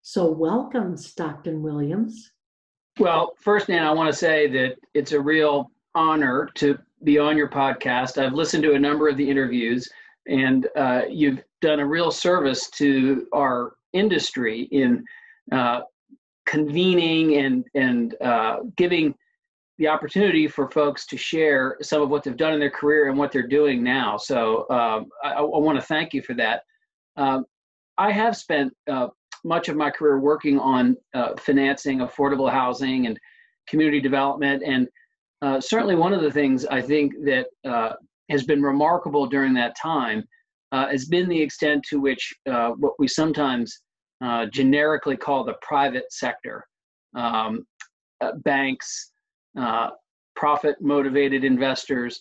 So welcome, Stockton Williams. Well, first, Nan, I want to say that it's a real honor to be on your podcast. I've listened to a number of the interviews, and you've done a real service to our industry in uh, convening and giving the opportunity for folks to share some of what they've done in their career and what they're doing now. So I want to thank you for that. Um, I have spent much of my career working on financing affordable housing and community development. And certainly one of the things I think that has been remarkable during that time has been the extent to which what we sometimes generically call the private sector, um, banks, uh, profit-motivated investors,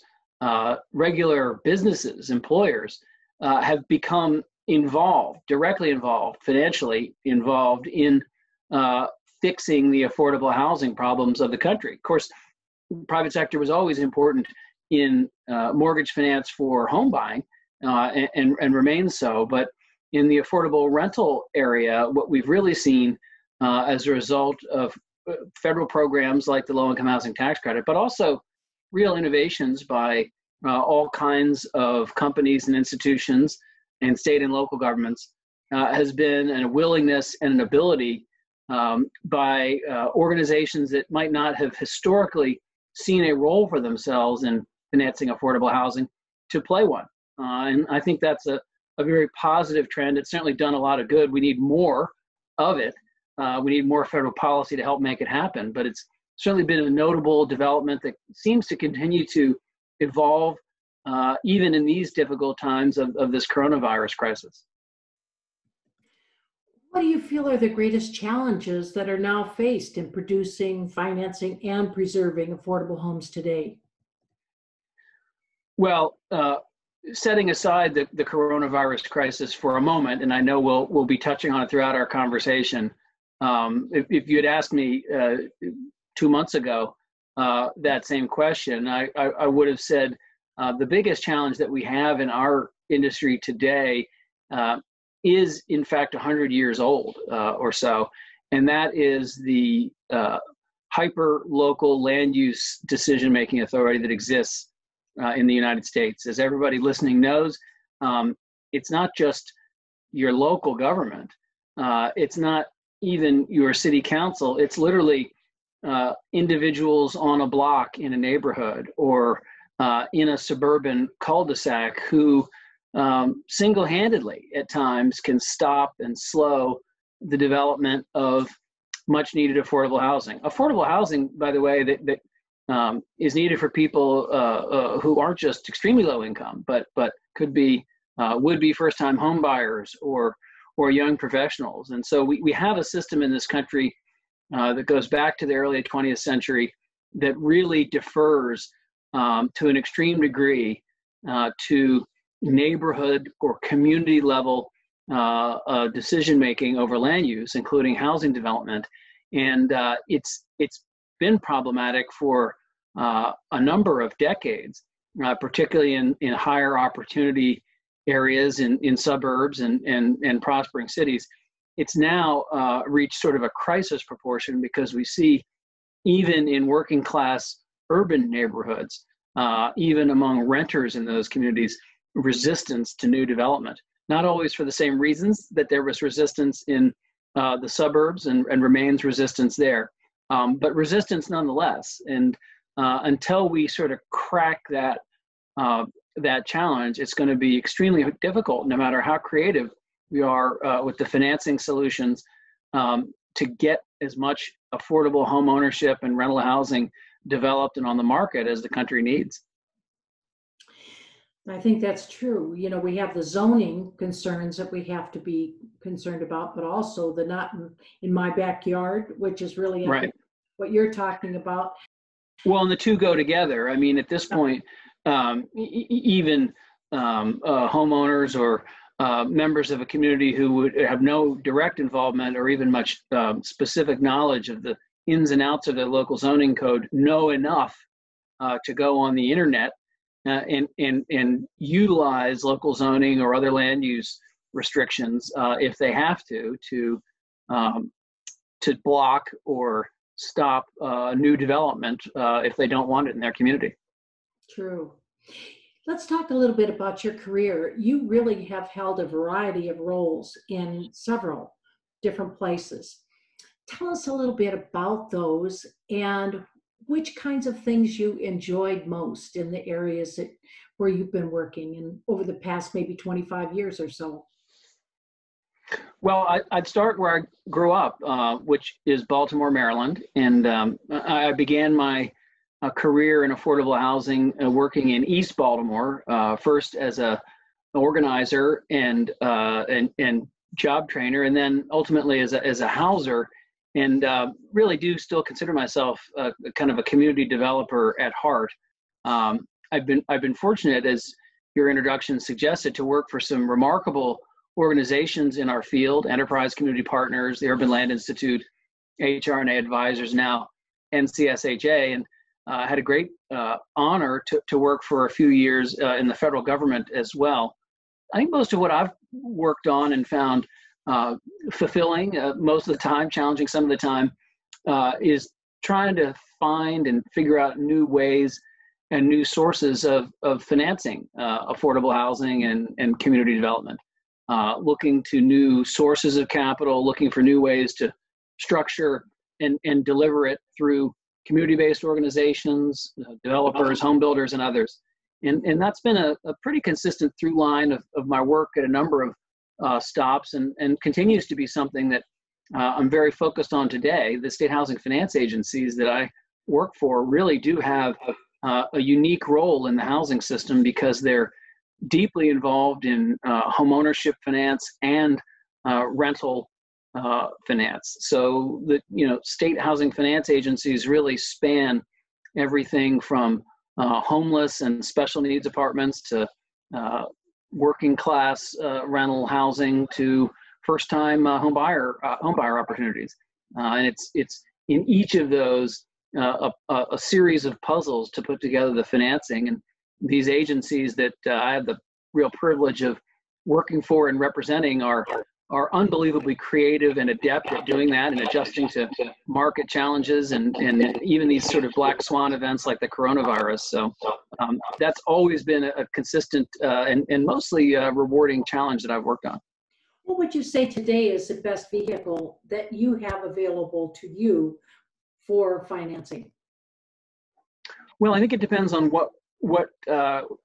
regular businesses, employers, have become involved, directly involved, financially involved in fixing the affordable housing problems of the country. Of course, private sector was always important in mortgage finance for home buying and remains so. But in the affordable rental area, what we've really seen as a result of federal programs like the low-income housing tax credit, but also real innovations by all kinds of companies and institutions and state and local governments, has been a willingness and an ability by organizations that might not have historically seen a role for themselves in financing affordable housing to play one. And I think that's a very positive trend. It's certainly done a lot of good. We need more of it. We need more federal policy to help make it happen. But it's certainly been a notable development that seems to continue to evolve even in these difficult times of this coronavirus crisis. What do you feel are the greatest challenges that are now faced in producing, financing, and preserving affordable homes today? Well, setting aside the coronavirus crisis for a moment, and I know we'll be touching on it throughout our conversation. If you had asked me 2 months ago that same question, I would have said the biggest challenge that we have in our industry today is in fact 100 years old or so, and that is the hyper-local land use decision-making authority that exists in the United States. As everybody listening knows, it's not just your local government. It's not even your city council. It's literally individuals on a block in a neighborhood or in a suburban cul-de-sac who single-handedly at times can stop and slow the development of much needed affordable housing. Affordable housing, by the way, that is needed for people who aren't just extremely low income, but could be would be first-time home buyers or young professionals. And so we have a system in this country that goes back to the early 20th century that really defers to an extreme degree to neighborhood or community level decision making over land use, including housing development. And it's been problematic for a number of decades, particularly in higher opportunity areas in suburbs and prospering cities. It's now reached sort of a crisis proportion because we see, even in working class urban neighborhoods, even among renters in those communities, resistance to new development. Not always for the same reasons that there was resistance in the suburbs and remains resistance there, but resistance nonetheless. And until we sort of crack that challenge, it's going to be extremely difficult, no matter how creative we are with the financing solutions, to get as much affordable home ownership and rental housing developed and on the market as the country needs. I think that's true. You know, we have the zoning concerns that we have to be concerned about, but also the not in my backyard, which is really Right. what you're talking about. Well, and the two go together. I mean, at this point, even homeowners or members of a community who would have no direct involvement or even much specific knowledge of the ins and outs of the local zoning code know enough to go on the internet and utilize local zoning or other land use restrictions if they have to um, to block or stop new development if they don't want it in their community. True. Let's talk a little bit about your career. You really have held a variety of roles in several different places. Tell us a little bit about those and which kinds of things you enjoyed most in the areas where you've been working in over the past maybe 25 years or so. Well, I'd start where I grew up, which is Baltimore, Maryland. And I began my career in affordable housing working in East Baltimore, first as an organizer and job trainer, and then ultimately as a houser. And really do still consider myself kind of a community developer at heart. I've been fortunate, as your introduction suggested, to work for some remarkable organizations in our field: Enterprise Community Partners, the Urban Land Institute, HR&A Advisors, now NCSHA, and had a great honor to work for a few years in the federal government as well. I think most of what I've worked on and found fulfilling most of the time, challenging some of the time, is trying to find and figure out new ways and new sources of financing affordable housing and community development. Looking to new sources of capital, looking for new ways to structure and deliver it through community-based organizations, developers, home builders, and others. And that's been a pretty consistent through line of my work at a number of stops, and continues to be something that I'm very focused on today. The state housing finance agencies that I work for really do have a unique role in the housing system because they're deeply involved in home ownership finance and rental finance. So the state housing finance agencies really span everything from homeless and special needs apartments to working class rental housing to first time home buyer opportunities. And it's in each of those a series of puzzles to put together the financing. And these agencies that I have the real privilege of working for and representing are unbelievably creative and adept at doing that and adjusting to market challenges and even these sort of black swan events like the coronavirus. So that's always been a consistent and mostly rewarding challenge that I've worked on. What would you say today is the best vehicle that you have available to you for financing? Well, I think it depends on what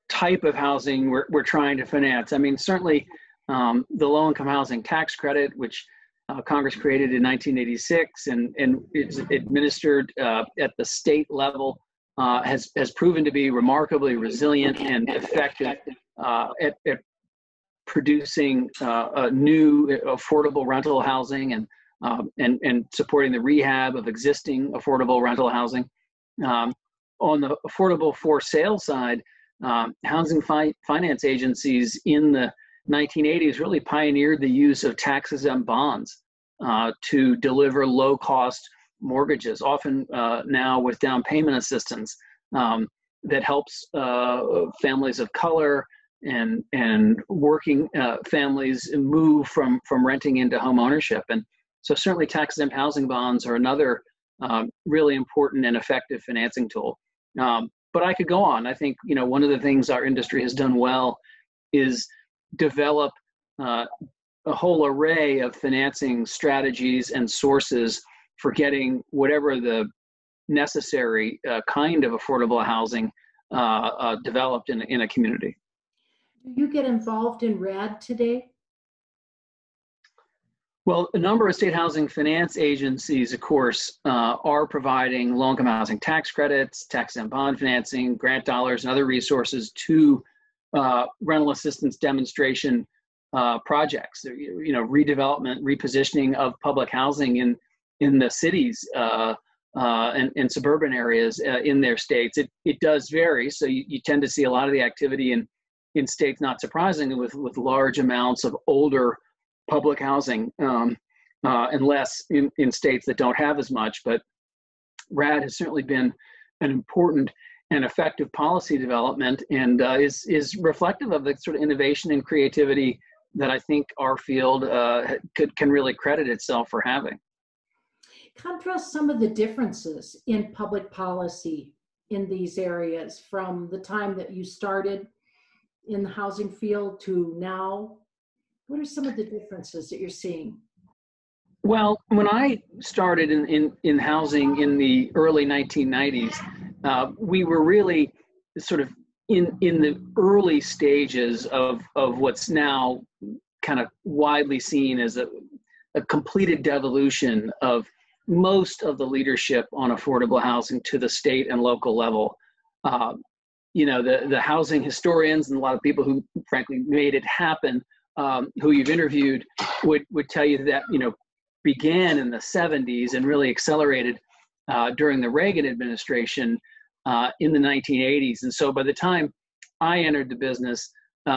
type of housing we're trying to finance. I mean, certainly the low-income housing tax credit, which Congress created in 1986 and it's administered at the state level, has proven to be remarkably resilient and effective at producing new affordable rental housing and supporting the rehab of existing affordable rental housing. On the affordable for sale side, housing finance agencies in the 1980s really pioneered the use of tax-exempt bonds to deliver low-cost mortgages, often now with down payment assistance that helps families of color and working families move from renting into home ownership. And so certainly tax-exempt housing bonds are another really important and effective financing tool. But I could go on. I think, one of the things our industry has done well is develop a whole array of financing strategies and sources for getting whatever the necessary kind of affordable housing developed in a community. Do you get involved in RAD today? Well, a number of state housing finance agencies, of course, are providing low-income housing tax credits, tax-exempt bond financing, grant dollars, and other resources to rental assistance demonstration projects. Redevelopment, repositioning of public housing in the cities and suburban areas in their states. It does vary, so you tend to see a lot of the activity in states, not surprisingly, with large amounts of older public housing, and less in states that don't have as much. But RAD has certainly been an important and effective policy development and is reflective of the sort of innovation and creativity that I think our field can really credit itself for having. Contrast some of the differences in public policy in these areas from the time that you started in the housing field to now. What are some of the differences that you're seeing? Well, when I started in housing in the early 1990s, we were really sort of in the early stages of what's now kind of widely seen as a completed devolution of most of the leadership on affordable housing to the state and local level. The housing historians and a lot of people who frankly made it happen, who you've interviewed, would tell you that, began in the 70s and really accelerated during the Reagan administration in the 1980s. And so by the time I entered the business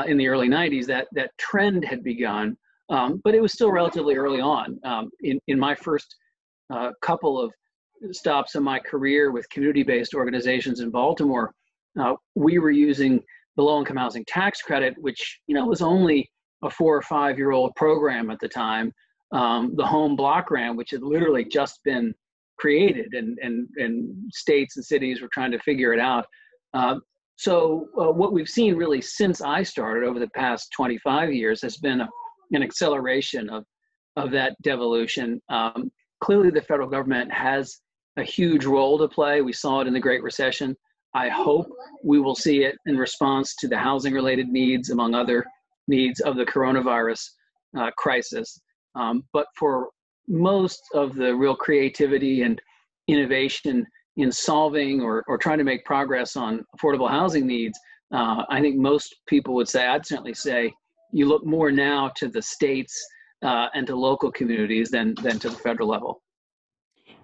in the early 90s, that trend had begun, but it was still relatively early on. In my first couple of stops in my career with community-based organizations in Baltimore, we were using the low-income housing tax credit, which was only a 4 or 5 year old program at the time. The home block grant, which had literally just been created, and states and cities were trying to figure it out. So what we've seen really since I started over the past 25 years has been an acceleration of that devolution. Clearly, the federal government has a huge role to play. We saw it in the Great Recession. I hope we will see it in response to the housing-related needs, among other needs, of the coronavirus crisis. But for most of the real creativity and innovation in solving or trying to make progress on affordable housing needs, I think most people would say, I'd certainly say, you look more now to the states and to local communities than to the federal level.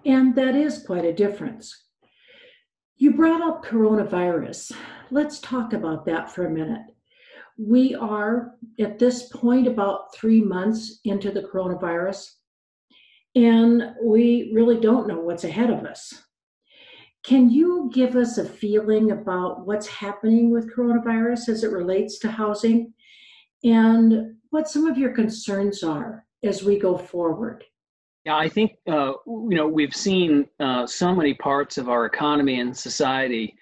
And that is quite a difference. You brought up coronavirus. Let's talk about that for a minute. We are at this point about 3 months into the coronavirus, and we really don't know what's ahead of us. Can you give us a feeling about what's happening with coronavirus as it relates to housing, and what some of your concerns are as we go forward? Yeah, I think we've seen so many parts of our economy and society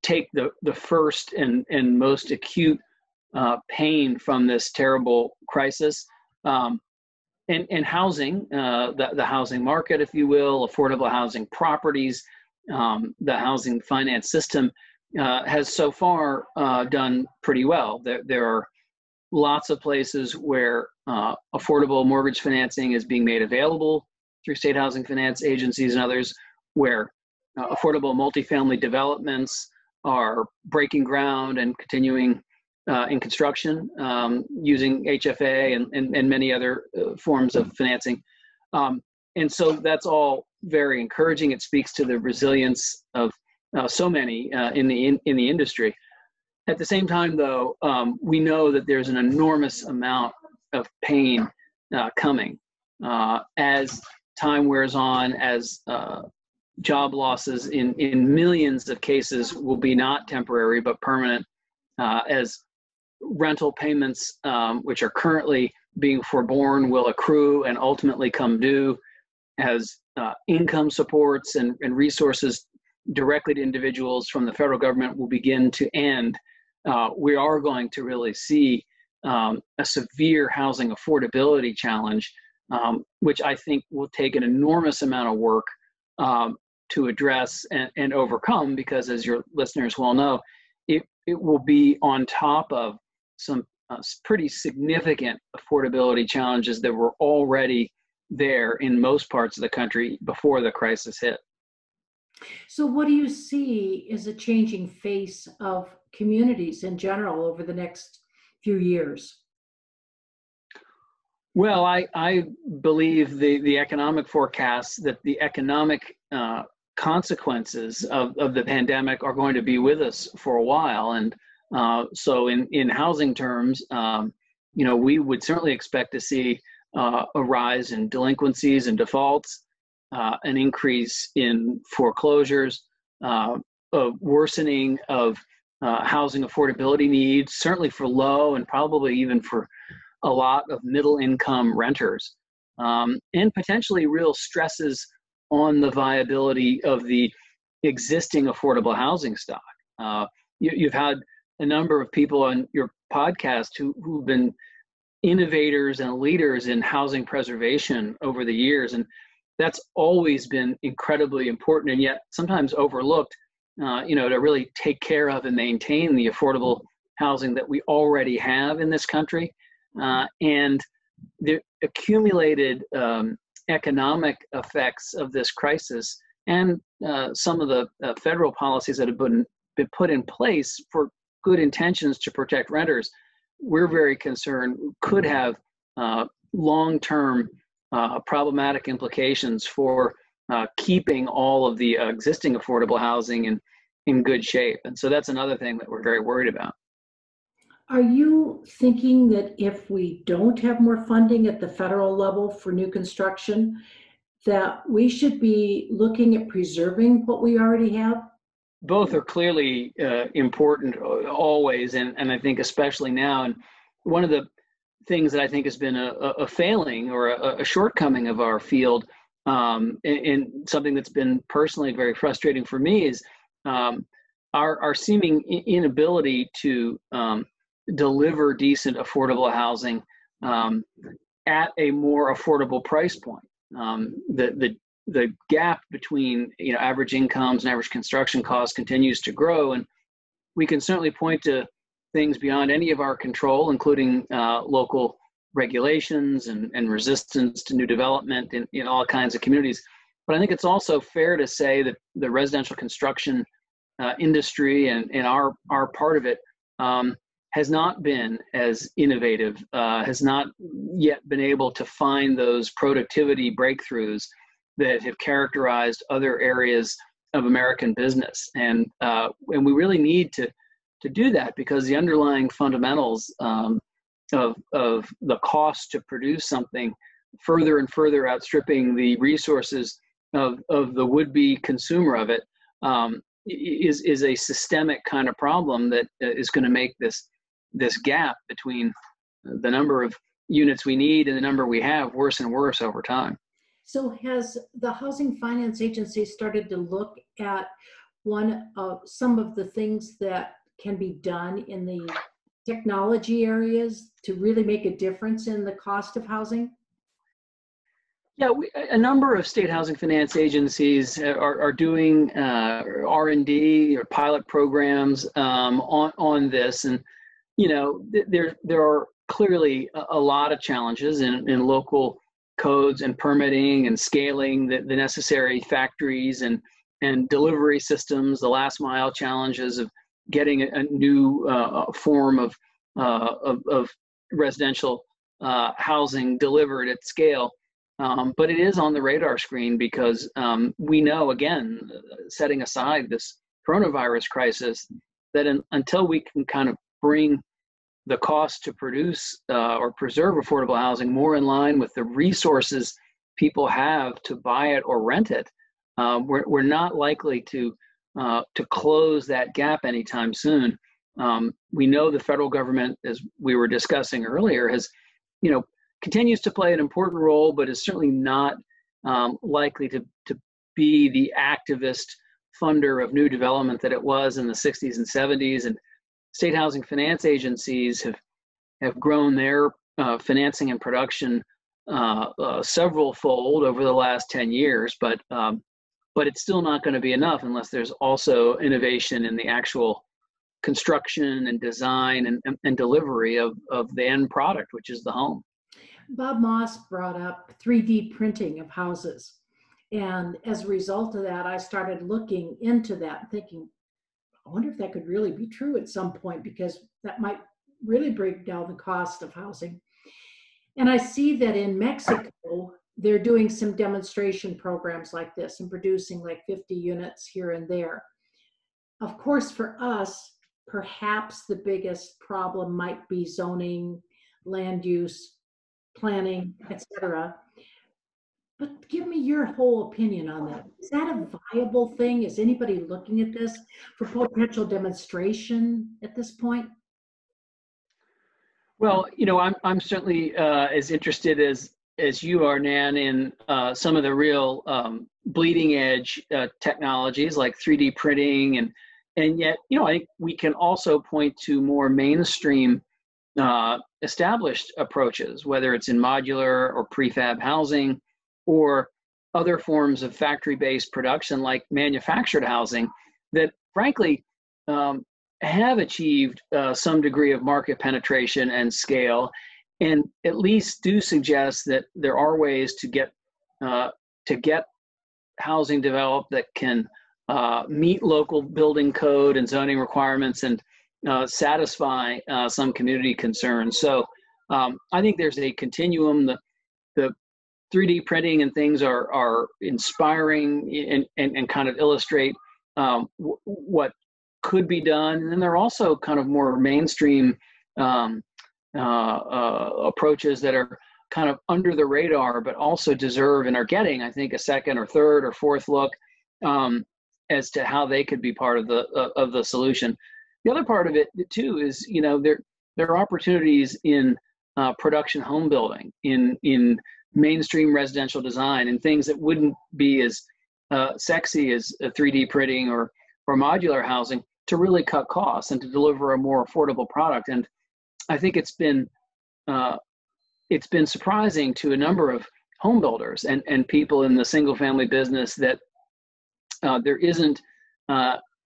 take the first and most acute pain from this terrible crisis. And housing, the housing market, if you will, affordable housing properties, the housing finance system has so far done pretty well. There are lots of places where affordable mortgage financing is being made available through state housing finance agencies and others, where affordable multifamily developments are breaking ground and continuing in construction using HFA and many other forms of financing. And so that's all very encouraging. It speaks to the resilience of so many in the industry. At the same time, though, we know that there's an enormous amount of pain coming as time wears on, as job losses in millions of cases will be not temporary but permanent, as rental payments, which are currently being forborne, will accrue and ultimately come due, as income supports and resources directly to individuals from the federal government will begin to end. We are going to really see a severe housing affordability challenge, which I think will take an enormous amount of work to address and overcome, because as your listeners well know, it will be on top of some pretty significant affordability challenges that were already there in most parts of the country before the crisis hit. So what do you see as a changing face of communities in general over the next few years? Well, I believe the economic forecasts that the economic consequences of the pandemic are going to be with us for a while. And so in housing terms, we would certainly expect to see a rise in delinquencies and defaults, an increase in foreclosures, a worsening of housing affordability needs, certainly for low and probably even for a lot of middle income renters, and potentially real stresses on the viability of the existing affordable housing stock. You've had a number of people on your podcast who've been innovators and leaders in housing preservation over the years, and that's always been incredibly important and yet sometimes overlooked, to really take care of and maintain the affordable housing that we already have in this country. And the accumulated economic effects of this crisis and some of the federal policies that have been put in place for good intentions to protect renters, we're very concerned could have long-term problematic implications for keeping all of the existing affordable housing in good shape. And so that's another thing that we're very worried about. Are you thinking that if we don't have more funding at the federal level for new construction, that we should be looking at preserving what we already have? Both are clearly important always, and I think especially now. And one of the things that I think has been a failing or a shortcoming of our field, and something that's been personally very frustrating for me, is our seeming inability to deliver decent affordable housing at a more affordable price point. The gap between average incomes and average construction costs continues to grow, and we can certainly point to things beyond any of our control, including local regulations and resistance to new development in all kinds of communities. But I think it's also fair to say that the residential construction industry and our part of it has not been as innovative, has not yet been able to find those productivity breakthroughs that have characterized other areas of American business. And we really need to do that, because the underlying fundamentals of the cost to produce something further and further outstripping the resources of the would-be consumer of it is a systemic kind of problem that is going to make this gap between the number of units we need and the number we have worse and worse over time. So has the Housing Finance Agency started to look at some of the things that can be done in the technology areas to really make a difference in the cost of housing? Yeah, a number of state housing finance agencies are doing R&D or pilot programs on this, and there are clearly a lot of challenges in local codes and permitting and scaling the necessary factories and delivery systems, the last mile challenges of getting a new form of residential housing delivered at scale. But it is on the radar screen because we know, again, setting aside this coronavirus crisis, that until we can kind of bring the cost to produce or preserve affordable housing more in line with the resources people have to buy it or rent it, we're not likely to close that gap anytime soon. We know the federal government, as we were discussing earlier, has continues to play an important role, but is certainly not likely to be the activist funder of new development that it was in the 60s and 70s. And state housing finance agencies have grown their financing and production several fold over the last 10 years, but it's still not going to be enough unless there's also innovation in the actual construction and design and delivery of the end product, which is the home. Bob Moss brought up 3D printing of houses. And as a result of that, I started looking into that and thinking, I wonder if that could really be true at some point, because that might really bring down the cost of housing. And I see that in Mexico, they're doing some demonstration programs like this and producing like 50 units here and there. Of course, for us, perhaps the biggest problem might be zoning, land use, planning, etc. But give me your whole opinion on that. Is that a viable thing? Is anybody looking at this for potential demonstration at this point? Well, I'm certainly as interested as you are, Nan, in some of the real bleeding edge technologies like 3D printing, and yet, I think we can also point to more mainstream established approaches, whether it's in modular or prefab housing or other forms of factory-based production like manufactured housing that frankly have achieved some degree of market penetration and scale, and at least do suggest that there are ways to get housing developed that can meet local building code and zoning requirements and satisfy some community concerns. So I think there's a continuum. The 3D printing and things are inspiring and kind of illustrate what could be done. And then there are also kind of more mainstream approaches that are kind of under the radar, but also deserve and are getting, I think, a second or third or fourth look as to how they could be part of the solution. The other part of it too is, there are opportunities in production home building, in mainstream residential design, and things that wouldn't be as sexy as 3D printing or modular housing, to really cut costs and to deliver a more affordable product. And I think it's been surprising to a number of home builders and people in the single family business that there isn't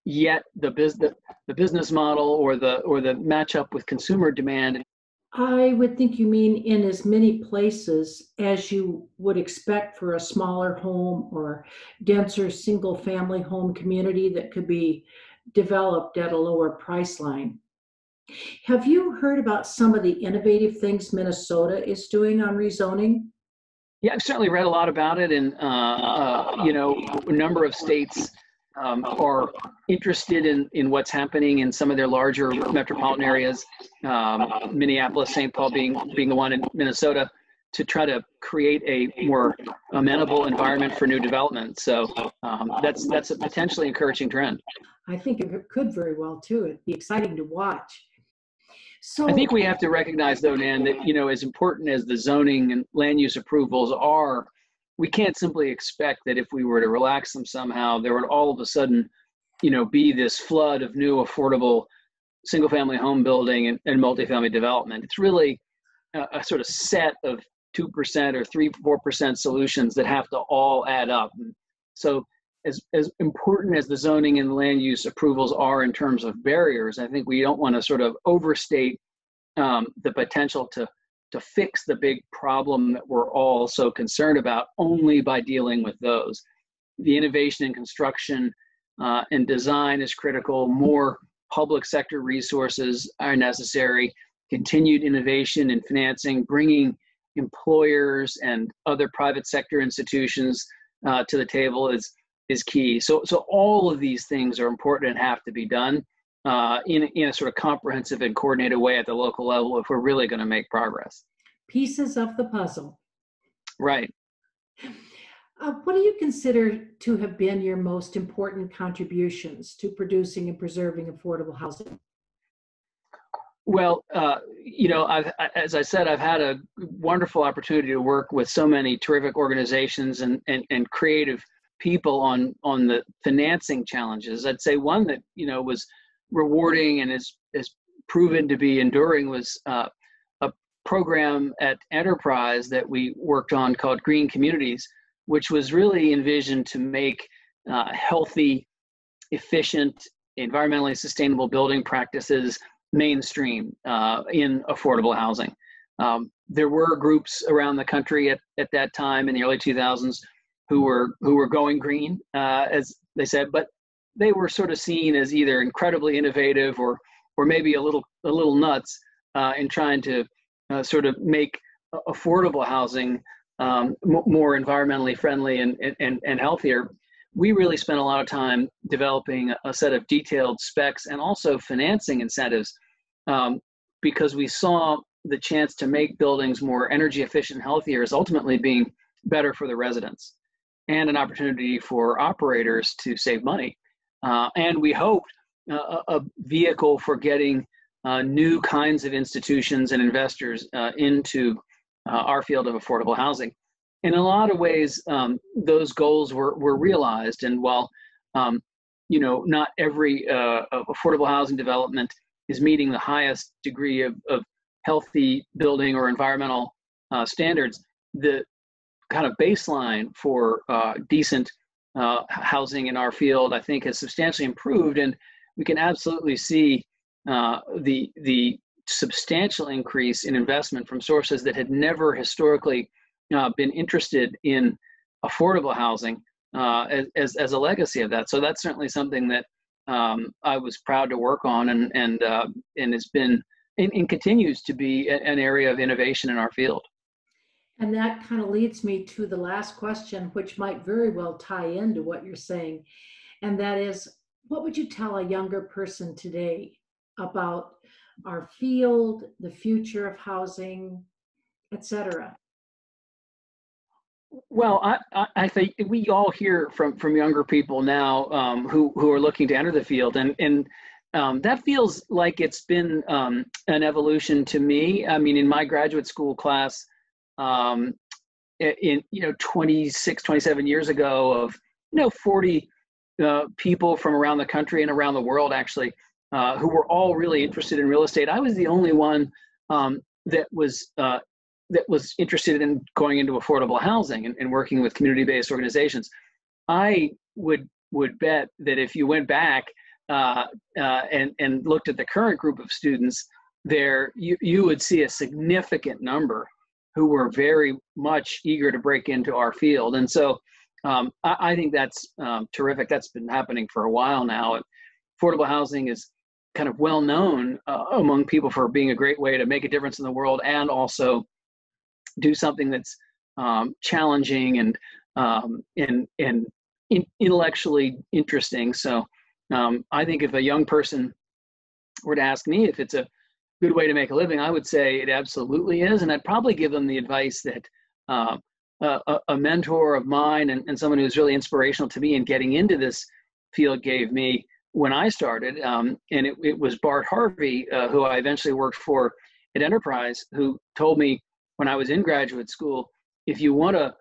yet the business model or the matchup with consumer demand. I would think you mean in as many places as you would expect for a smaller home or denser single family home community that could be developed at a lower price line. Have you heard about some of the innovative things Minnesota is doing on rezoning? Yeah, I've certainly read a lot about it, and a number of states are interested in what's happening in some of their larger metropolitan areas, Minneapolis, St. Paul being the one in Minnesota, to try to create a more amenable environment for new development. So that's a potentially encouraging trend. I think it could very well too. It'd be exciting to watch. So I think we have to recognize, though, Nan, that as important as the zoning and land use approvals are, we can't simply expect that if we were to relax them somehow, there would all of a sudden, be this flood of new affordable single-family home building and multifamily development. It's really a sort of set of 2% or 3-4% solutions that have to all add up. And so as important as the zoning and land use approvals are in terms of barriers, I think we don't want to sort of overstate the potential to fix the big problem that we're all so concerned about only by dealing with those. The innovation in construction and design is critical. More public sector resources are necessary. Continued innovation in financing, bringing employers and other private sector institutions to the table is key. So all of these things are important and have to be done in a sort of comprehensive and coordinated way at the local level if we're really going to make progress. Pieces of the puzzle. Right. What do you consider to have been your most important contributions to producing and preserving affordable housing? Well, as I said, I've had a wonderful opportunity to work with so many terrific organizations and creative people on the financing challenges. I'd say one that, was rewarding and is proven to be enduring was a program at Enterprise that we worked on called Green Communities, which was really envisioned to make healthy, efficient, environmentally sustainable building practices mainstream in affordable housing. There were groups around the country at that time in the early 2000s who were going green, as they said, but they were sort of seen as either incredibly innovative or maybe a little nuts in trying to sort of make affordable housing more environmentally friendly and healthier. We really spent a lot of time developing a set of detailed specs and also financing incentives because we saw the chance to make buildings more energy efficient and healthier as ultimately being better for the residents and an opportunity for operators to save money. And we hoped a vehicle for getting new kinds of institutions and investors into our field of affordable housing. In a lot of ways, those goals were realized. And while not every affordable housing development is meeting the highest degree of healthy building or environmental standards, the kind of baseline for decent housing in our field, I think, has substantially improved, and we can absolutely see the substantial increase in investment from sources that had never historically been interested in affordable housing as a legacy of that. So that's certainly something that I was proud to work on, and has been and continues to be an area of innovation in our field. And that kind of leads me to the last question, which might very well tie into what you're saying. And that is, what would you tell a younger person today about our field, the future of housing, etc.? Well, I think we all hear from younger people now who are looking to enter the field, and that feels like it's been an evolution to me. I mean, in my graduate school class, in 26, 27 years ago, of 40 people from around the country and around the world, actually, who were all really interested in real estate. I was the only one that was interested in going into affordable housing and working with community-based organizations. I would bet that if you went back and looked at the current group of students there, you would see a significant number who were very much eager to break into our field. And so I think that's terrific. That's been happening for a while now. Affordable housing is kind of well known among people for being a great way to make a difference in the world and also do something that's challenging and intellectually interesting. So I think if a young person were to ask me if it's a good way to make a living, I would say it absolutely is. And I'd probably give them the advice that a mentor of mine and someone who's really inspirational to me in getting into this field gave me when I started. And it was Bart Harvey, who I eventually worked for at Enterprise, who told me when I was in graduate school, if you want to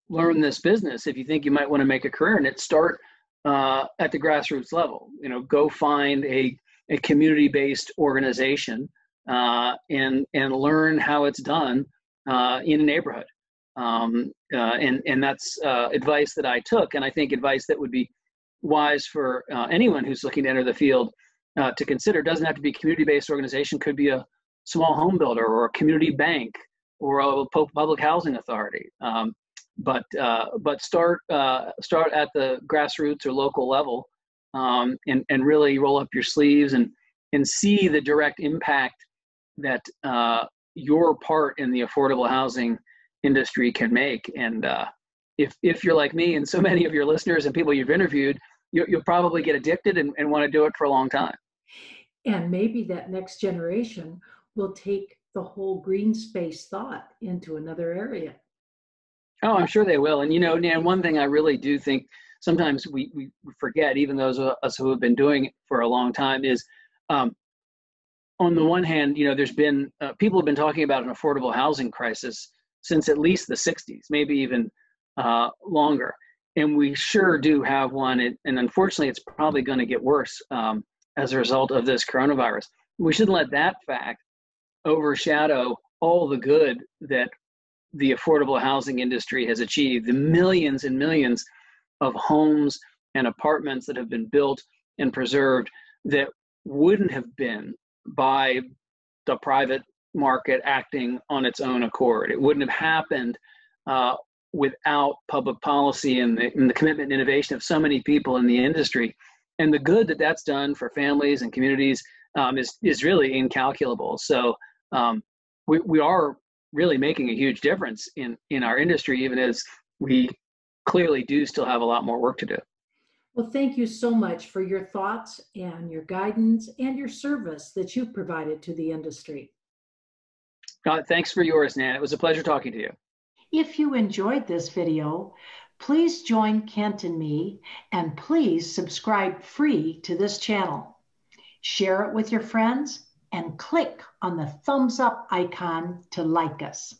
learn this business, if you think you might want to make a career in it, start at the grassroots level. Go find a community-based organization and learn how it's done in a neighborhood. And that's advice that I took, and I think advice that would be wise for anyone who's looking to enter the field to consider. It doesn't have to be a community-based organization. Could be a small home builder or a community bank or a public housing authority. But start at the grassroots or local level, and really roll up your sleeves and see the direct impact that your part in the affordable housing industry can make. And if you're like me and so many of your listeners and people you've interviewed, you'll probably get addicted and want to do it for a long time. And maybe that next generation will take the whole green space thought into another area. Oh, I'm sure they will. And, Nan, one thing I really do think sometimes we forget, even those of us who have been doing it for a long time, is on the one hand, there's been people have been talking about an affordable housing crisis since at least the 60s, maybe even longer. And we sure do have one. And unfortunately, it's probably going to get worse as a result of this coronavirus. We shouldn't let that fact overshadow all the good that the affordable housing industry has achieved, the millions and millions of homes and apartments that have been built and preserved that wouldn't have been by the private market acting on its own accord. It wouldn't have happened without public policy and the commitment and innovation of so many people in the industry. And the good that that's done for families and communities is really incalculable. So we are really making a huge difference in our industry, even as we clearly do still have a lot more work to do. Well, thank you so much for your thoughts and your guidance and your service that you've provided to the industry. Thanks for yours, Nan. It was a pleasure talking to you. If you enjoyed this video, please join Kent and me, and please subscribe free to this channel. Share it with your friends and click on the thumbs up icon to like us.